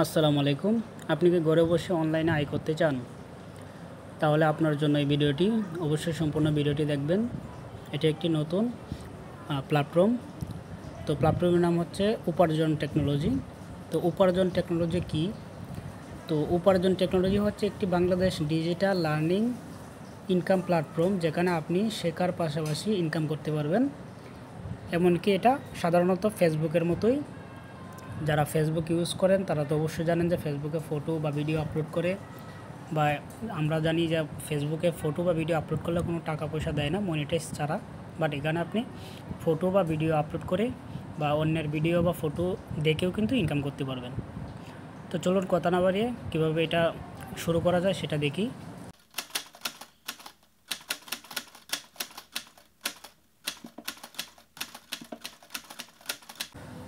আসসালামু আলাইকুম। আপনি কি ঘরে বসে অনলাইনে আয় করতে চান? তাহলে আপনার জন্য এই ভিডিওটি অবশ্যই সম্পূর্ণ ভিডিওটি দেখবেন। এটি একটি নতুন প্ল্যাটফর্ম। তো প্ল্যাটফর্মের নাম হচ্ছে উপার্জন টেকনোলজি। তো উপার্জন টেকনোলজি কি? তো উপার্জন টেকনোলজি হচ্ছে একটি Bangladesh digital learning income platform, যেখানে আপনি শেখার পাশাপাশি ইনকাম করতে পারবেন। এমনকি এটা সাধারণত ফেসবুকের মতোই। যারা ফেসবুক ইউজ করেন তারা তো অবশ্যই জানেন যে ফেসবুকে ফটো বা ভিডিও আপলোড করে, বা আমরা জানি যে ফেসবুকে ফটো বা ভিডিও আপলোড করলে কোনো টাকা পয়সা দেয় না মনিটাইজ ছাড়া। বাট এখানে আপনি ফটো বা ভিডিও আপলোড করে বা অন্যের ভিডিও বা ফটো দেখেও কিন্তু ইনকাম করতে পারবেন। তো চলুন কথা না বাড়িয়ে কীভাবে এটা শুরু করা যায় সেটা দেখি।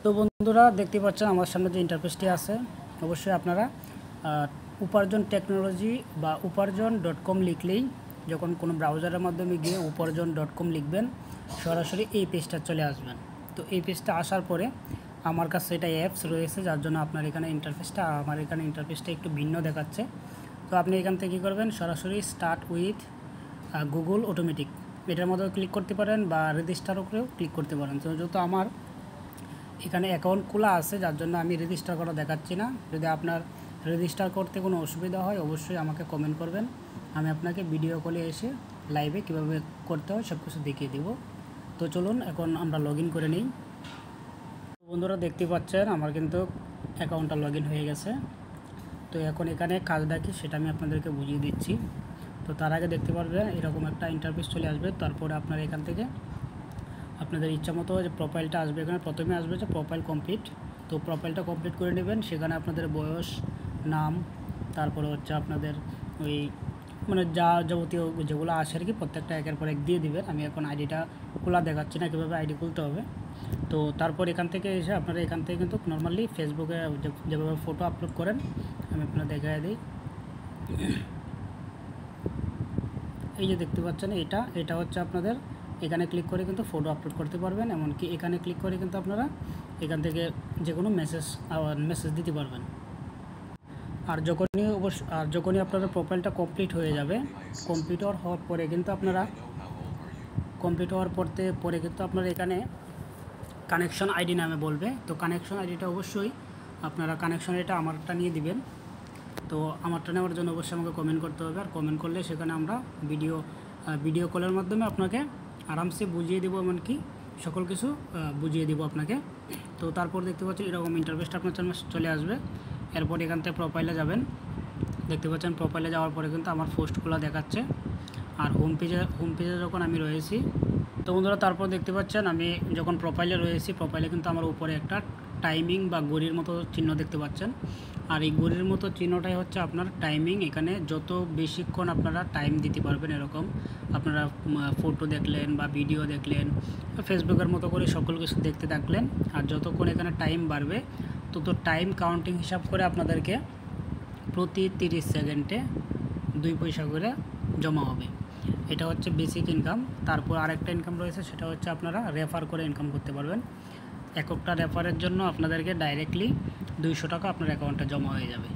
তো বন্ধুরা, দেখতে পাচ্ছেন আমার সামনে যে ইন্টারফেসটি আছে, অবশ্যই আপনারা উপার্জন টেকনোলজি বা uparjon.com লিখলেই, যখন কোনো ব্রাউজারের মাধ্যমে গিয়ে uparjon.com লিখবেন, সরাসরি এই পেজটা চলে আসবেন। তো এই পেজটা আসার পরে আমার কাছে এটা অ্যাপস রয়েছে, যার জন্য আপনার এখানে আমার এখানে ইন্টারফেসটা একটু ভিন্ন দেখাচ্ছে। তো আপনি এখান থেকে কী করবেন, সরাসরি স্টার্ট উইথ গুগল অটোমেটিক এটার মধ্যে ক্লিক করতে পারেন, বা রেজিস্টার উপরেও ক্লিক করতে পারেন। তো যেহেতু আমার এখানে অ্যাকাউন্ট খোলা আছে, যার জন্য আমি রেজিস্টার করা দেখাচ্ছি না। যদি আপনার রেজিস্টার করতে কোনো অসুবিধা হয় অবশ্যই আমাকে কমেন্ট করবেন, আমি আপনাকে ভিডিও কলে এসে লাইভে কীভাবে করতে হয় সব কিছু দেখিয়ে দেব। তো চলুন এখন আমরা লগ ইন করে নিই। বন্ধুরা, দেখতে পাচ্ছেন আমার কিন্তু অ্যাকাউন্টটা লগ ইন হয়ে গেছে। তো এখন এখানে কাজটা কি সেটা আমি আপনাদেরকে বুঝিয়ে দিচ্ছি। তো তার আগে দেখতে পারবেন এরকম একটা ইন্টারফেস চলে আসবে। তারপরে আপনারা এখান থেকে আপনাদের ইচ্ছা মতো যে প্রোফাইলটা আসবে, এখানে প্রথমে আসবে যে প্রোফাইল কমপ্লিট। তো প্রোফাইলটা কমপ্লিট করে নেবেন। সেখানে আপনাদের বয়স, নাম, তারপরে হচ্ছে আপনাদের ওই যা যাবতীয় যেগুলো আসে আর কি, প্রত্যেকটা একের পর এক দিয়ে দিবেন। আমি এখন আইডিটা খোলা দেখাচ্ছি না, কীভাবে আইডি খুলতে হবে। তো তারপর এখান থেকে এসে আপনারা এখান থেকে কিন্তু নর্মালি ফেসবুকে যেভাবে ফটো আপলোড করেন আমি আপনারা দেখাই দিই। এই যে দেখতে পাচ্ছেন এটা হচ্ছে আপনাদের, এখানে ক্লিক করে কিন্তু ফটো আপলোড করতে পারবেন। এমনকি এখানে ক্লিক করে কিন্তু আপনারা এখান থেকে যে কোনো মেসেজ দিতে পারবেন। আর যখনই আপনাদের প্রোফাইলটা কমপ্লিট হয়ে যাবে, কমপ্লিট হওয়ার পরে কিন্তু আপনারা এখানে কানেকশন আইডি নামে বলবে। তো কানেকশন আইডিটা অবশ্যই আপনারা কানেকশন আইডিটা আমারটা নিয়ে দিবেন। তো আমারটা নেওয়ার জন্য অবশ্যই আমাকে কমেন্ট করতে হবে, আর কমেন্ট করলে সেখানে আমরা ভিডিও কলের মাধ্যমে আপনাকে আরামসে বুঝিয়ে দেবো, এমনকি সকল কিছু বুঝিয়ে দেবো আপনাকে। তো তারপর দেখতে পাচ্ছেন এরকম ইন্টারফেসটা আপনার চলে আসবে। এরপর এখান থেকে প্রোফাইলে যাবেন। দেখতে পাচ্ছেন প্রোফাইলে যাওয়ার পরে কিন্তু আমার পোস্টগুলো দেখাচ্ছে। আর হোম পেজে যখন আমি রয়েছি, তো বন্ধুরা তারপর দেখতে পাচ্ছেন আমি যখন প্রোফাইলে রয়েছি, প্রোফাইলে কিন্তু আমার উপরে একটা টাইমিং বা ঘড়ির মতো চিহ্ন দেখতে পাচ্ছেন। আর এই ঘড়ির মতো চিহ্নটাই হচ্ছে আপনার টাইমিং। এখানে যত বেশিক্ষণ আপনারা টাইম দিতে পারবেন, এরকম আপনারা ফটো দেখলেন বা ভিডিও দেখলেন, ফেসবুকের মতো করে সকল কিছু দেখতে থাকলেন, আর যতক্ষণ এখানে টাইম বাড়বে তত টাইম কাউন্টিং হিসাব করে আপনাদেরকে প্রতি 30 সেকেন্ডে 2 পয়সা করে জমা হবে। এটা হচ্ছে বেসিক ইনকাম। তারপর আরেকটা ইনকাম রয়েছে, সেটা হচ্ছে আপনারা রেফার করে ইনকাম করতে পারবেন। একটা রেফারের জন্য আপনাদেরকে ডাইরেক্টলি 200 টাকা আপনার অ্যাকাউন্টে জমা হয়ে যাবে।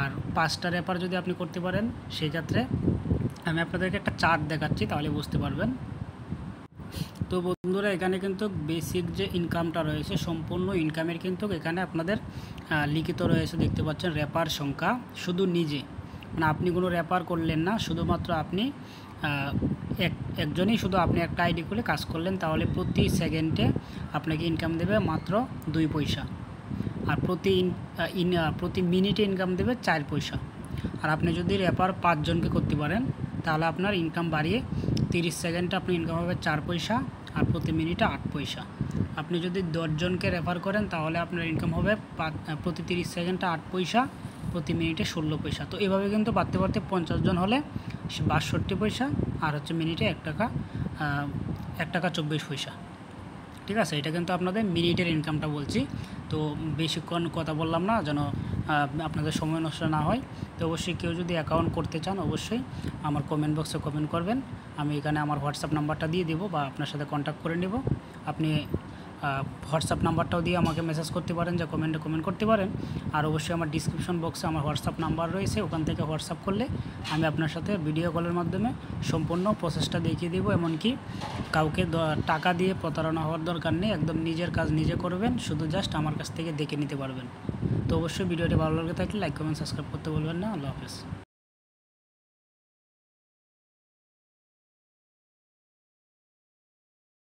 আর 5টা রেফার যদি আপনি করতে পারেন, সেই ক্ষেত্রে আমি আপনাদেরকে একটা চার্ট দেখাচ্ছি, তাহলে বুঝতে পারবেন। তো বন্ধুরা, এখানে কিন্তু বেসিক যে ইনকামটা রয়েছে, সম্পূর্ণ ইনকামের কিন্তু এখানে আপনাদের লিখিত রয়েছে। দেখতে পাচ্ছেন রেফার সংখ্যা শুধু নিজে, মানে আপনি কোনো রেফার করলেন না, শুধুমাত্র আপনি একজনই শুধু আপনি একটা আইডি খুলে কাজ করলেন, তাহলে প্রতি সেকেন্ডে আপনাকে ইনকাম দেবে মাত্র 2 পয়সা। আর প্রতি মিনিটে ইনকাম দেবে 4 পয়সা। আর আপনি যদি রেফার 5 জনকে করতে পারেন, তাহলে আপনার ইনকাম বাড়িয়ে 30 সেকেন্ডে আপনার ইনকাম হবে 4 পয়সা, আর প্রতি মিনিটে 8 পয়সা। আপনি যদি 10 জনকে রেফার করেন, তাহলে আপনার ইনকাম হবে প্রতি 30 সেকেন্ডে 8 পয়সা, প্রতি মিনিটে 16 পয়সা। তো এভাবে কিন্তু বাড়তে 50 জন হলে 62 পয়সা, আর হচ্ছে মিনিটে 1 টাকা 24 পয়সা। ঠিক আছে, এটা কিন্তু আপনাদের মিনিটের ইনকামটা বলছি। তো বেশিক্ষণ কথা বললাম না, যেন আপনাদের সময় নষ্ট না হয়। তো অবশ্যই কেউ যদি অ্যাকাউন্ট করতে চান অবশ্যই আমার কমেন্ট বক্সে কমেন্ট করবেন। আমি এখানে আমার হোয়াটসঅ্যাপ নাম্বারটা দিয়ে দেবো, বা আপনার সাথে কন্ট্যাক্ট করে নেব। আপনি হোয়াটসঅ্যাপ নাম্বারটাও দিয়ে আমাকে মেসেজ করতে পারেন, যে কমেন্টে কমেন্ট করতে পারেন। আর অবশ্যই আমার ডিসক্রিপশন বক্সে আমার হোয়াটসঅ্যাপ নাম্বার রয়েছে, ওখান থেকে হোয়াটসঅ্যাপ করলে আমি আপনার সাথে ভিডিও কলের মাধ্যমে সম্পূর্ণ প্রসেসটা দেখিয়ে দেবো। এমনকি কাউকে টাকা দিয়ে প্রতারণা হওয়ার দরকার নেই, একদম নিজের কাজ নিজে করবেন, শুধু জাস্ট আমার কাছ থেকে দেখে নিতে পারবেন। তো অবশ্যই ভিডিওটি ভালো লাগে থাকলে লাইক কমেন্ট সাবস্ক্রাইব করতে বলবেন না। আল্লাহ হাফেজ।